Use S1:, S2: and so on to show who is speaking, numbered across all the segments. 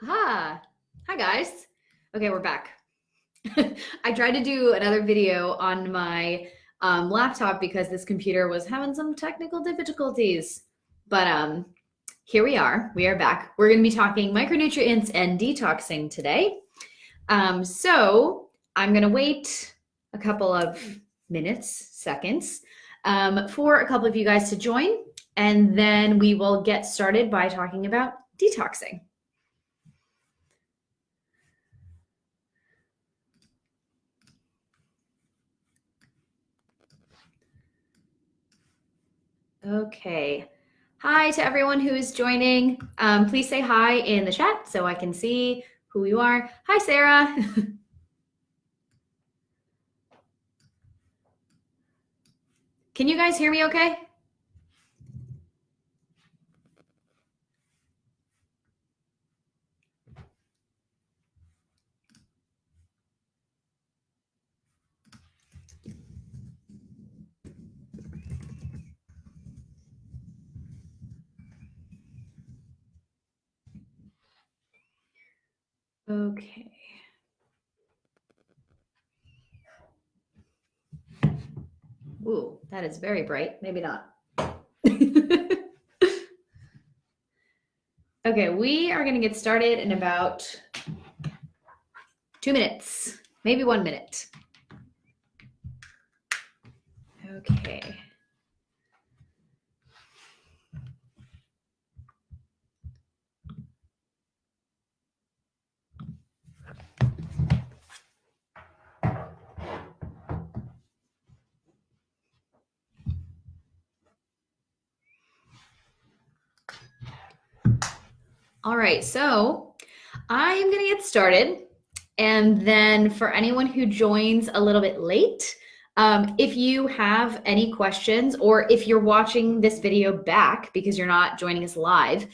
S1: Hi guys. Okay, we're back. I tried to do another video on my laptop because this computer was having some technical difficulties. But here we are back. We're going to be talking micronutrients and detoxing today. So I'm going to wait a couple of seconds, for a couple of you guys to join, and then we will get started by talking about detoxing. Okay. Hi to everyone who is joining. Please say hi in the chat so I can see who you are. Hi, Sarah. Can you guys hear me okay? Okay. Ooh, that is very bright. Maybe not. Okay, we are going to get started in about 2 minutes, maybe 1 minute. Okay. All right, so I'm going to get started. And then for anyone who joins a little bit late, if you have any questions, or if you're watching this video back because you're not joining us live,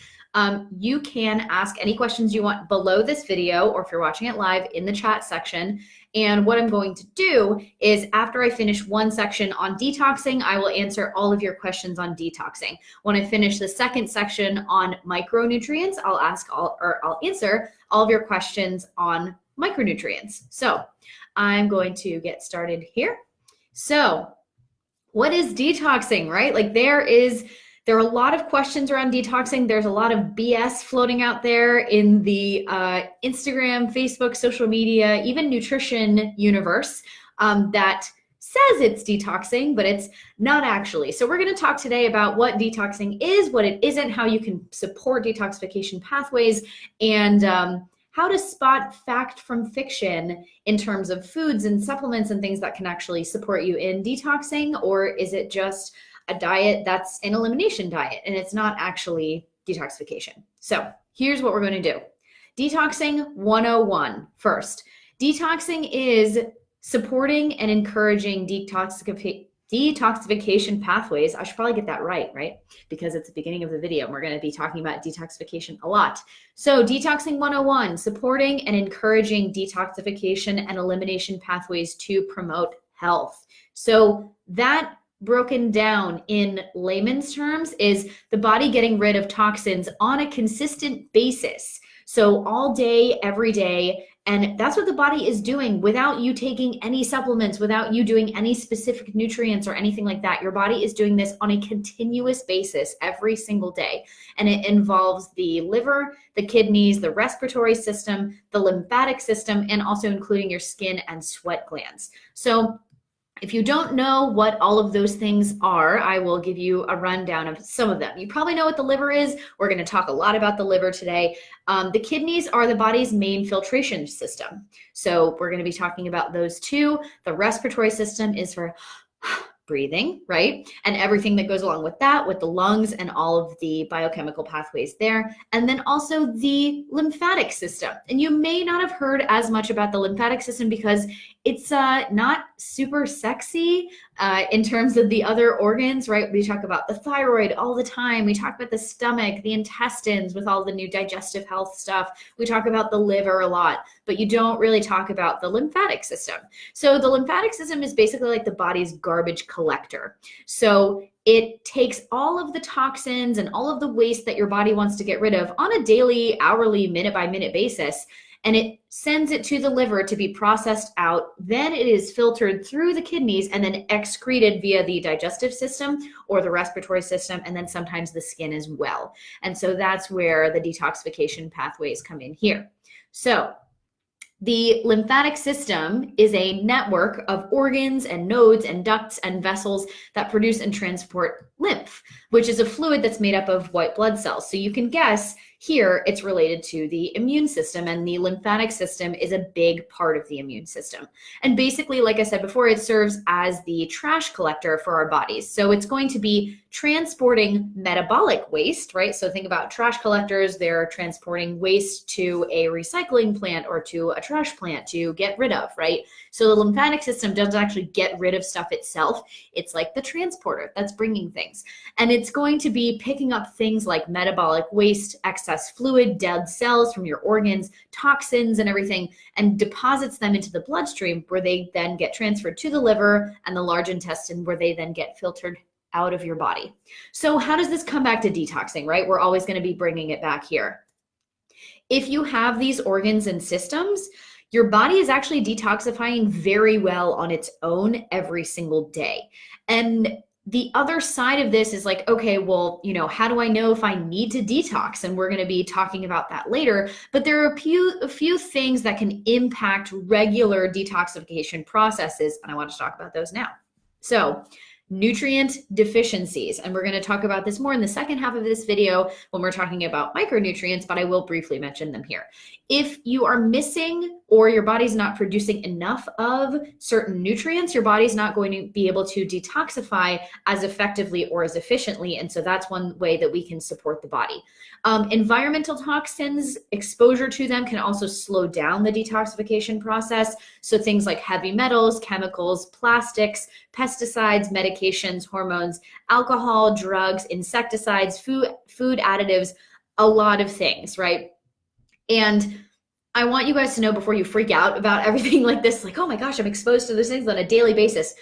S1: you can ask any questions you want below this video, or if you're watching it live, in the chat section. And what I'm going to do is, after I finish one section on detoxing, I will answer all of your questions on detoxing. When I finish the second section on micronutrients, I'll answer all of your questions on micronutrients. So I'm going to get started here. So what is detoxing, right? Like there are a lot of questions around detoxing. There's a lot of BS floating out there in the Instagram, Facebook, social media, even nutrition universe that says it's detoxing, but it's not actually. So we're going to talk today about what detoxing is, what it isn't, how you can support detoxification pathways, and how to spot fact from fiction in terms of foods and supplements and things that can actually support you in detoxing, or is it just a diet that's an elimination diet and it's not actually detoxification. So here's what we're going to do. Detoxing 101 first. Detoxing is supporting and encouraging detoxification pathways. I should probably get that right? Because it's the beginning of the video and we're going to be talking about detoxification a lot. So detoxing 101, supporting and encouraging detoxification and elimination pathways to promote health. So that, broken down in layman's terms, is the body getting rid of toxins on a consistent basis. So all day, every day. And that's what the body is doing without you taking any supplements, without you doing any specific nutrients or anything like that. Your body is doing this on a continuous basis every single day. And it involves the liver, the kidneys, the respiratory system, the lymphatic system, and also including your skin and sweat glands. So if you don't know what all of those things are, I will give you a rundown of some of them. You probably know what the liver is. We're going to talk a lot about the liver today. The kidneys are the body's main filtration system. So we're going to be talking about those too. The respiratory system is for breathing, right? And everything that goes along with that, with the lungs and all of the biochemical pathways there. And then also the lymphatic system. And you may not have heard as much about the lymphatic system because it's not super sexy in terms of the other organs, right? We talk about the thyroid all the time. We talk about the stomach, the intestines with all the new digestive health stuff. We talk about the liver a lot, but you don't really talk about the lymphatic system. So the lymphatic system is basically like the body's garbage collector. So it takes all of the toxins and all of the waste that your body wants to get rid of on a daily, hourly, minute by minute basis, and it sends it to the liver to be processed out. Then it is filtered through the kidneys and then excreted via the digestive system or the respiratory system, and then sometimes the skin as well. And so that's where the detoxification pathways come in here. So the lymphatic system is a network of organs and nodes and ducts and vessels that produce and transport lymph, which is a fluid that's made up of white blood cells. So you can guess here it's related to the immune system, and the lymphatic system is a big part of the immune system. And basically, like I said before, it serves as the trash collector for our bodies. So it's going to be transporting metabolic waste, right? So think about trash collectors. They're transporting waste to a recycling plant or to a trash plant to get rid of, right? So the lymphatic system doesn't actually get rid of stuff itself. It's like the transporter that's bringing things. And it's going to be picking up things like metabolic waste, excess fluid, dead cells from your organs, toxins and everything, and deposits them into the bloodstream, where they then get transferred to the liver and the large intestine, where they then get filtered out of your body. So how does this come back to detoxing, right? We're always going to be bringing it back here. If you have these organs and systems, your body is actually detoxifying very well on its own every single day. And the other side of this is like, okay, well, how do I know if I need to detox? And we're going to be talking about that later. But there are a few things that can impact regular detoxification processes, and I want to talk about those now. So, nutrient deficiencies, and we're going to talk about this more in the second half of this video when we're talking about micronutrients, but I will briefly mention them here. If you are missing or your body's not producing enough of certain nutrients, your body's not going to be able to detoxify as effectively or as efficiently, and so that's one way that we can support the body. Environmental toxins, exposure to them can also slow down the detoxification process. So things like heavy metals, chemicals, plastics, pesticides, medications, hormones, alcohol, drugs, insecticides, food additives, a lot of things, right? And I want you guys to know before you freak out about everything like this, like, oh my gosh, I'm exposed to those things on a daily basis.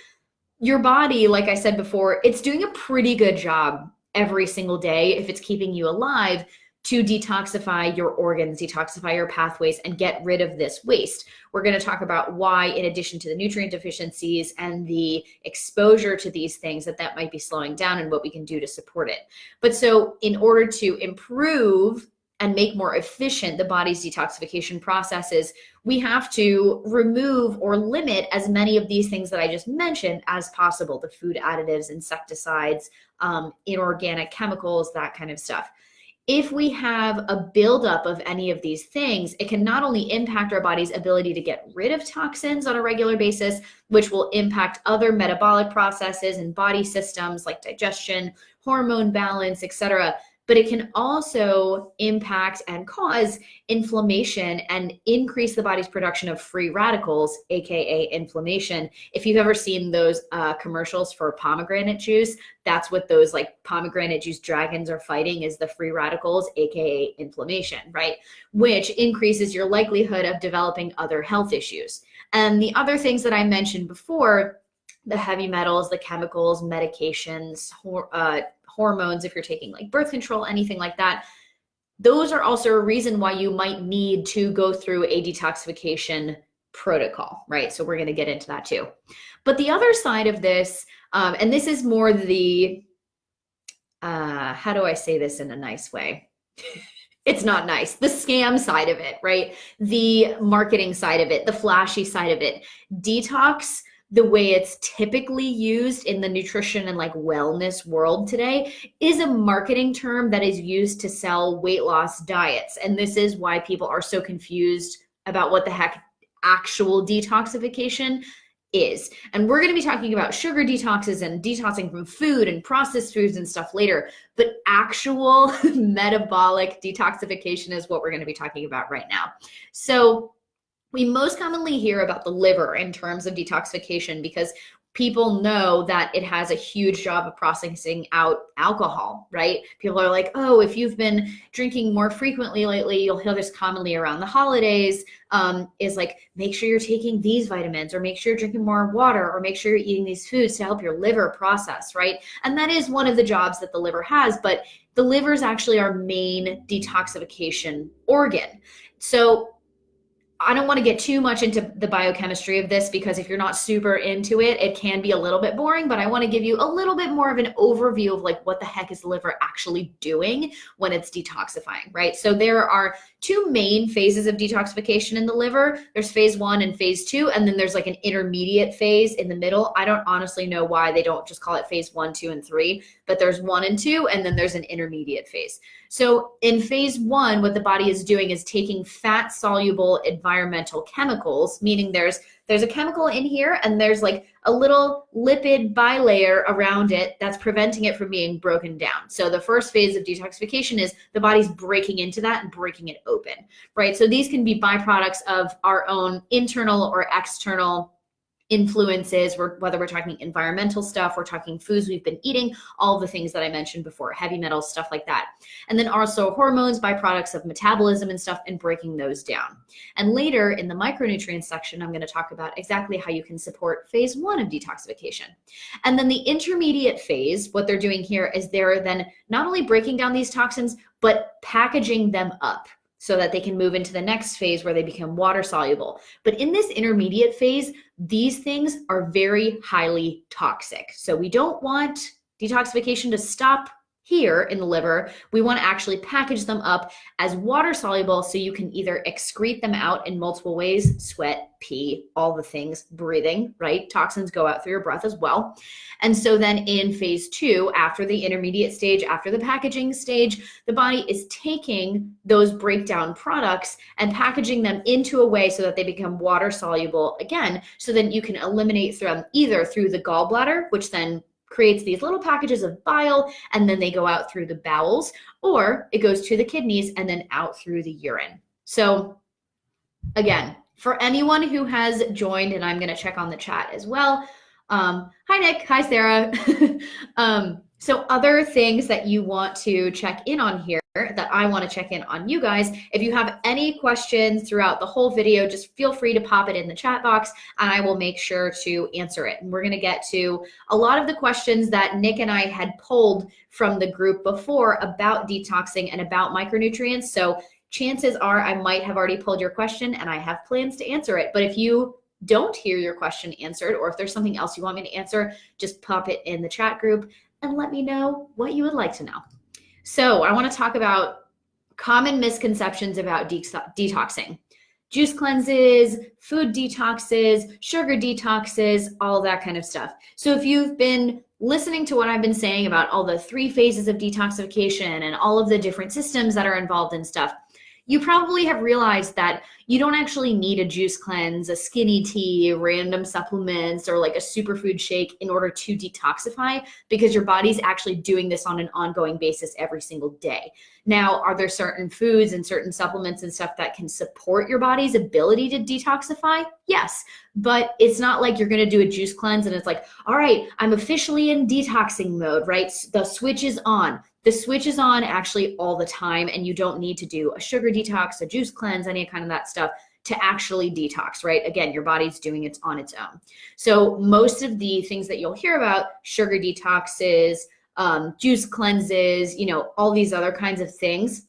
S1: Your body, like I said before, it's doing a pretty good job every single day, if it's keeping you alive, to detoxify your organs, detoxify your pathways, and get rid of this waste. We're going to talk about why, in addition to the nutrient deficiencies and the exposure to these things, that might be slowing down and what we can do to support it. But so in order to improve and make more efficient the body's detoxification processes, we have to remove or limit as many of these things that I just mentioned as possible: the food additives, insecticides, inorganic chemicals, that kind of stuff. If we have a buildup of any of these things, it can not only impact our body's ability to get rid of toxins on a regular basis, which will impact other metabolic processes and body systems like digestion, hormone balance, etc., but it can also impact and cause inflammation and increase the body's production of free radicals, aka inflammation. If you've ever seen those commercials for pomegranate juice, that's what those like pomegranate juice dragons are fighting, is the free radicals, aka inflammation, right? Which increases your likelihood of developing other health issues. And the other things that I mentioned before, the heavy metals, the chemicals, medications, hormones, if you're taking like birth control, anything like that, those are also a reason why you might need to go through a detoxification protocol, right? So we're going to get into that too. But the other side of this, and this is more the, how do I say this in a nice way? It's not nice. The scam side of it, right? The marketing side of it, the flashy side of it. Detox, the way it's typically used in the nutrition and like wellness world today, is a marketing term that is used to sell weight loss diets. And this is why people are so confused about what the heck actual detoxification is. And we're going to be talking about sugar detoxes and detoxing from food and processed foods and stuff later, but actual metabolic detoxification is what we're going to be talking about right now. So we most commonly hear about the liver in terms of detoxification because people know that it has a huge job of processing out alcohol, right? People are like, oh, if you've been drinking more frequently lately, you'll hear this commonly around the holidays, is like, make sure you're taking these vitamins, or make sure you're drinking more water, or make sure you're eating these foods to help your liver process, right? And that is one of the jobs that the liver has, but the liver is actually our main detoxification organ. So I don't want to get too much into the biochemistry of this, because if you're not super into it, it can be a little bit boring, but I want to give you a little bit more of an overview of like what the heck is the liver actually doing when it's detoxifying, right? So there are two main phases of detoxification in the liver. There's phase 1 and phase 2, and then there's like an intermediate phase in the middle. I don't honestly know why they don't just call it phase 1, 2, and 3, but there's 1 and 2, and then there's an intermediate phase. So in phase 1, what the body is doing is taking fat-soluble environmental chemicals, meaning there's a chemical in here and there's like a little lipid bilayer around it that's preventing it from being broken down. So the first phase of detoxification is the body's breaking into that and breaking it open, right? So these can be byproducts of our own internal or external influences, whether we're talking environmental stuff, we're talking foods we've been eating, all the things that I mentioned before, heavy metals, stuff like that. And then also hormones, byproducts of metabolism and stuff, and breaking those down. And later in the micronutrients section, I'm going to talk about exactly how you can support phase 1 of detoxification. And then the intermediate phase, what they're doing here is they're then not only breaking down these toxins, but packaging them up so that they can move into the next phase where they become water soluble. But in this intermediate phase, these things are very highly toxic. So we don't want detoxification to stop here in the liver. We want to actually package them up as water soluble so you can either excrete them out in multiple ways, sweat, pee, all the things, breathing, right? Toxins go out through your breath as well. And so then in phase 2, after the intermediate stage, after the packaging stage, the body is taking those breakdown products and packaging them into a way so that they become water soluble again, so then you can eliminate them either through the gallbladder, which then creates these little packages of bile, and then they go out through the bowels, or it goes to the kidneys and then out through the urine. So again, for anyone who has joined, and I'm going to check on the chat as well. Hi, Nick. Hi, Sarah. So other things that you want to check in on here, that I want to check in on you guys. If you have any questions throughout the whole video, just feel free to pop it in the chat box and I will make sure to answer it. And we're going to get to a lot of the questions that Nick and I had pulled from the group before about detoxing and about micronutrients. So chances are I might have already pulled your question and I have plans to answer it. But if you don't hear your question answered, or if there's something else you want me to answer, just pop it in the chat group and let me know what you would like to know. So I want to talk about common misconceptions about detoxing. Juice cleanses, food detoxes, sugar detoxes, all that kind of stuff. So if you've been listening to what I've been saying about all the 3 phases of detoxification and all of the different systems that are involved in stuff, you probably have realized that you don't actually need a juice cleanse, a skinny tea, random supplements, or like a superfood shake in order to detoxify, because your body's actually doing this on an ongoing basis every single day. Now, are there certain foods and certain supplements and stuff that can support your body's ability to detoxify? Yes, but it's not like you're going to do a juice cleanse and it's like, all right, I'm officially in detoxing mode, right? The switch is on. The switch is on actually all the time, and you don't need to do a sugar detox, a juice cleanse, any kind of that stuff to actually detox, right? Again, your body's doing it on its own. So most of the things that you'll hear about, sugar detoxes, juice cleanses, all these other kinds of things,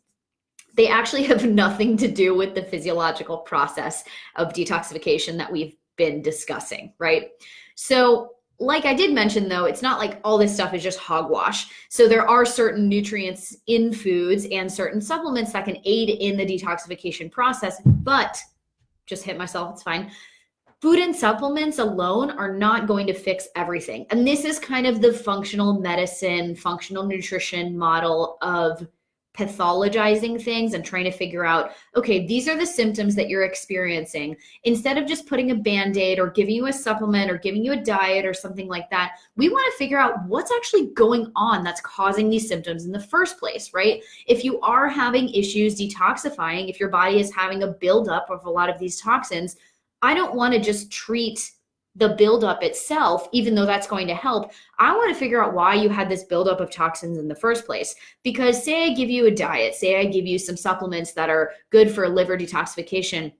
S1: they actually have nothing to do with the physiological process of detoxification that we've been discussing, right? So like I did mention, though, it's not like all this stuff is just hogwash. So there are certain nutrients in foods and certain supplements that can aid in the detoxification process, but just hit myself, it's fine. Food and supplements alone are not going to fix everything. And this is kind of the functional medicine, functional nutrition model of pathologizing things and trying to figure out, okay, these are the symptoms that you're experiencing. Instead of just putting a Band-Aid or giving you a supplement or giving you a diet or something like that, we want to figure out what's actually going on that's causing these symptoms in the first place, right? If you are having issues detoxifying, if your body is having a buildup of a lot of these toxins, I don't want to just treat the buildup itself, even though that's going to help, I want to figure out why you had this buildup of toxins in the first place. Because say I give you a diet, say I give you some supplements that are good for liver detoxification.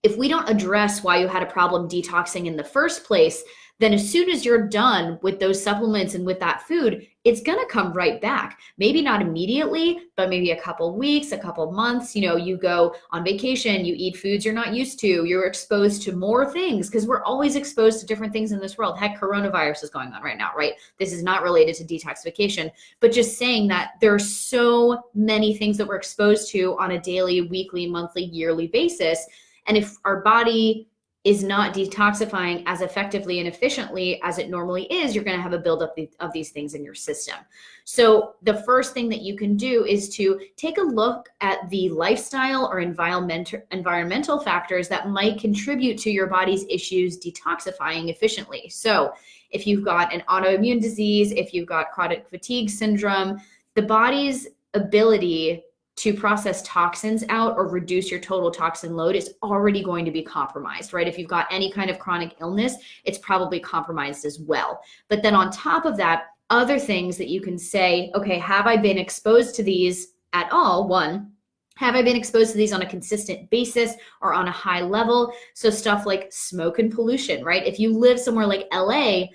S1: If we don't address why you had a problem detoxing in the first place, then as soon as you're done with those supplements and with that food, it's going to come right back. Maybe not immediately, but maybe a couple weeks, a couple months. You go on vacation, you eat foods you're not used to, you're exposed to more things, because we're always exposed to different things in this world. Heck, coronavirus is going on right now, right? This is not related to detoxification, but just saying that there are so many things that we're exposed to on a daily, weekly, monthly, yearly basis. And if our body is not detoxifying as effectively and efficiently as it normally is, you're going to have a buildup of these things in your system. So the first thing that you can do is to take a look at the lifestyle or environmental factors that might contribute to your body's issues detoxifying efficiently. So if you've got an autoimmune disease, if you've got chronic fatigue syndrome, the body's ability to process toxins out or reduce your total toxin load is already going to be compromised, right? If you've got any kind of chronic illness, it's probably compromised as well. But then on top of that, other things that you can say, okay, have I been exposed to these at all? One, have I been exposed to these on a consistent basis or on a high level? So stuff like smoke and pollution, right? If you live somewhere like LA,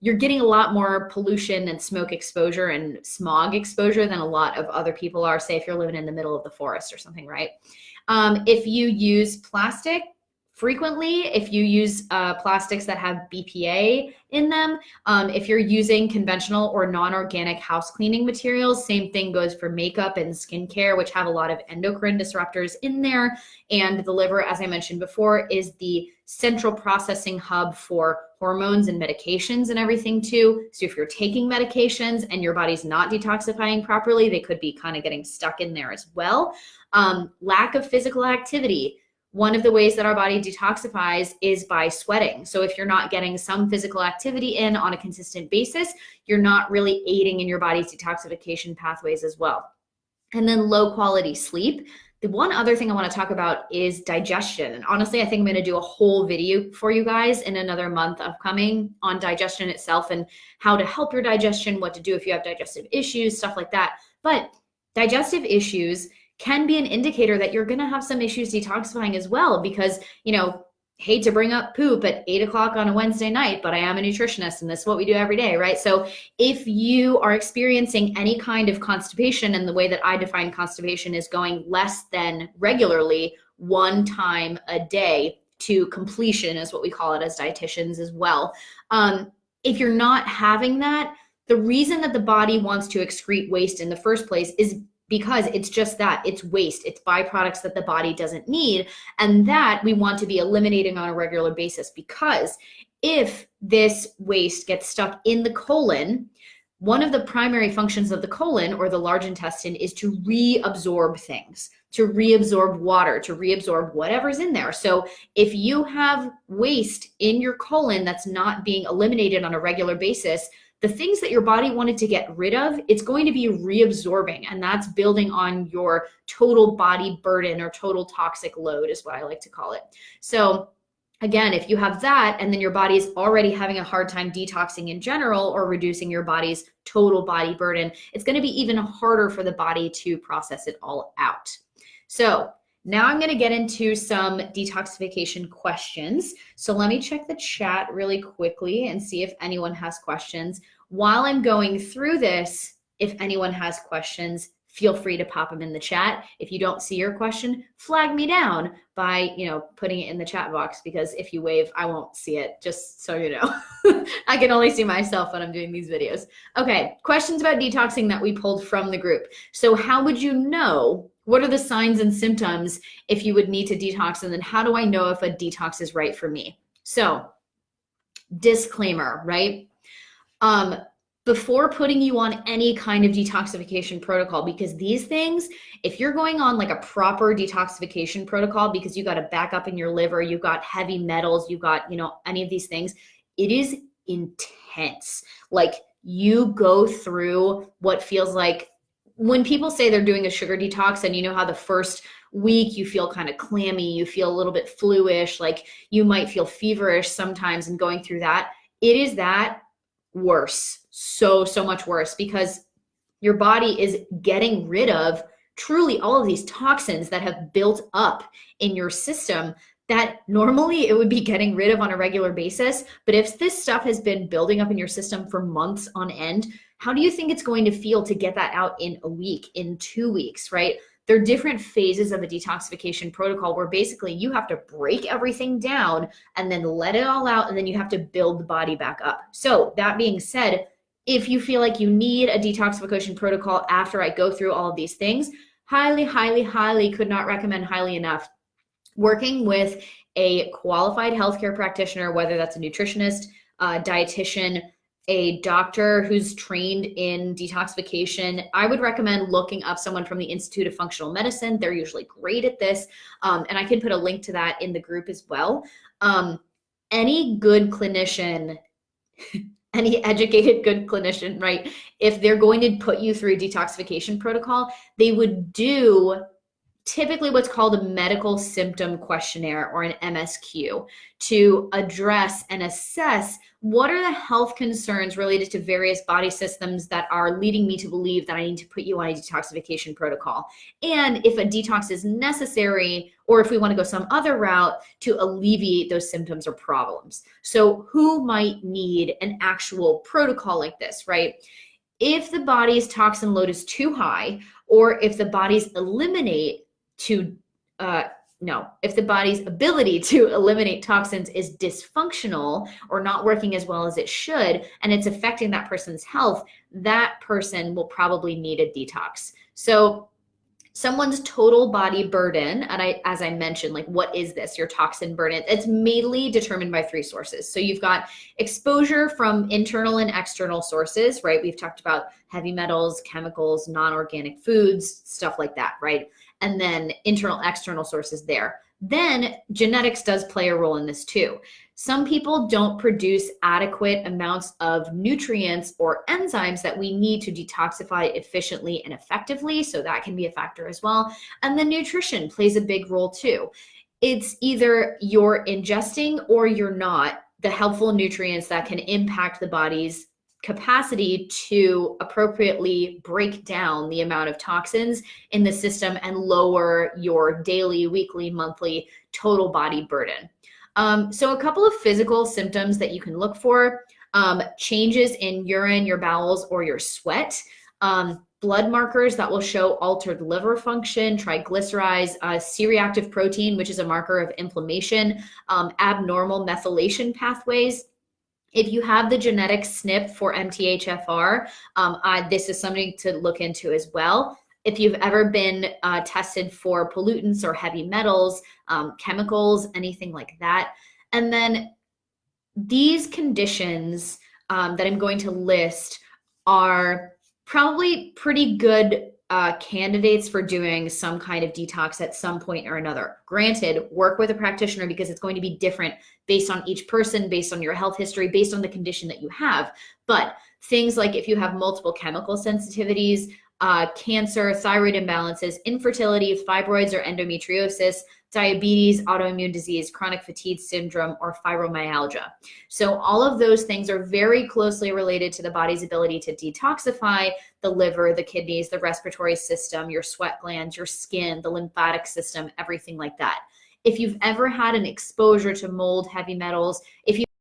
S1: you're getting a lot more pollution and smoke exposure and smog exposure than a lot of other people are, say if you're living in the middle of the forest or something, right? If you use plastic frequently, if you use plastics that have BPA in them, if you're using conventional or non-organic house cleaning materials, same thing goes for makeup and skincare, which have a lot of endocrine disruptors in there. And the liver, as I mentioned before, is the central processing hub for hormones and medications and everything too. So if you're taking medications and your body's not detoxifying properly, they could be kind of getting stuck in there as well. Lack of physical activity. One of the ways that our body detoxifies is by sweating. So if you're not getting some physical activity in on a consistent basis, you're not really aiding in your body's detoxification pathways as well. And then low quality sleep. The one other thing I want to talk about is digestion. And honestly, I think I'm going to do a whole video for you guys in another month upcoming on digestion itself and how to help your digestion, what to do if you have digestive issues, stuff like that. But digestive issues can be an indicator that you're going to have some issues detoxifying as well, because, hate to bring up poop at 8 o'clock on a Wednesday night, but I am a nutritionist and this is what we do every day, right? So if you are experiencing any kind of constipation, and the way that I define constipation is going less than regularly, one time a day to completion is what we call it as dietitians as well. If you're not having that, the reason that the body wants to excrete waste in the first place is because it's just that, it's waste, it's byproducts that the body doesn't need, and that we want to be eliminating on a regular basis. Because if this waste gets stuck in the colon, one of the primary functions of the colon or the large intestine is to reabsorb things, to reabsorb water, to reabsorb whatever's in there. So if you have waste in your colon that's not being eliminated on a regular basis, the things that your body wanted to get rid of, it's going to be reabsorbing, and that's building on your total body burden or total toxic load is what I like to call it. So again, if you have that and then your body is already having a hard time detoxing in general or reducing your body's total body burden, it's going to be even harder for the body to process it all out. So now I'm going to get into some detoxification questions. So let me check the chat really quickly and see if anyone has questions. While I'm going through this, if anyone has questions, feel free to pop them in the chat. If you don't see your question, flag me down by, putting it in the chat box, because if you wave, I won't see it, just so you know. I can only see myself when I'm doing these videos. Okay, questions about detoxing that we pulled from the group. So how would you know? What are the signs and symptoms if you would need to detox? And then how do I know if a detox is right for me? So disclaimer, right? Before putting you on any kind of detoxification protocol, because these things, if you're going on like a proper detoxification protocol, because you got a backup in your liver, you've got heavy metals, you've got, any of these things, it is intense. Like you go through what feels like, when people say they're doing a sugar detox, and you know how the first weak, you feel kind of clammy, you feel a little bit fluish, like you might feel feverish sometimes and going through that, it is that worse, so much worse, because your body is getting rid of truly all of these toxins that have built up in your system that normally it would be getting rid of on a regular basis. But if this stuff has been building up in your system for months on end, how do you think it's going to feel to get that out in a week, in 2 weeks, right? There are different phases of a detoxification protocol where basically you have to break everything down and then let it all out, and then you have to build the body back up. So that being said, if you feel like you need a detoxification protocol after I go through all of these things, highly, could not recommend highly enough working with a qualified healthcare practitioner, whether that's a nutritionist, a dietitian, a doctor who's trained in detoxification. I would recommend looking up someone from the Institute of Functional Medicine. They're usually great at this. And I can put a link to that in the group as well. Any good clinician, any educated good clinician, right? If they're going to put you through a detoxification protocol, they would do typically what's called a medical symptom questionnaire, or an MSQ, to address and assess what are the health concerns related to various body systems that are leading me to believe that I need to put you on a detoxification protocol. And if a detox is necessary, or if we want to go some other route to alleviate those symptoms or problems. So who might need an actual protocol like this, right? If the body's toxin load is too high, or if the body's if the body's ability to eliminate toxins is dysfunctional or not working as well as it should, and it's affecting that person's health, that person will probably need a detox. So someone's total body burden, and as I mentioned, like, what is this, your toxin burden? It's mainly determined by 3 sources. So you've got exposure from internal and external sources, right? We've talked about heavy metals, chemicals, non-organic foods, stuff like that, right? And then internal, external sources there. Then genetics does play a role in this too. Some people don't produce adequate amounts of nutrients or enzymes that we need to detoxify efficiently and effectively, so that can be a factor as well. And then nutrition plays a big role too. It's either you're ingesting or you're not the helpful nutrients that can impact the body's capacity to appropriately break down the amount of toxins in the system and lower your daily, weekly, monthly total body burden. So a couple of physical symptoms that you can look for: changes in urine, your bowels, or your sweat, blood markers that will show altered liver function, triglycerides, C-reactive protein, which is a marker of inflammation, abnormal methylation pathways. If you have the genetic SNP for MTHFR, this is something to look into as well. If you've ever been tested for pollutants or heavy metals, chemicals, anything like that. And then these conditions that I'm going to list are probably pretty good candidates for doing some kind of detox at some point or another. Granted, work with a practitioner because it's going to be different based on each person, based on your health history, based on the condition that you have. But things like if you have multiple chemical sensitivities, cancer, thyroid imbalances, infertility, fibroids or endometriosis, diabetes, autoimmune disease, chronic fatigue syndrome, or fibromyalgia. So all of those things are very closely related to the body's ability to detoxify the liver, the kidneys, the respiratory system, your sweat glands, your skin, the lymphatic system, everything like that. If you've ever had an exposure to mold, heavy metals, if you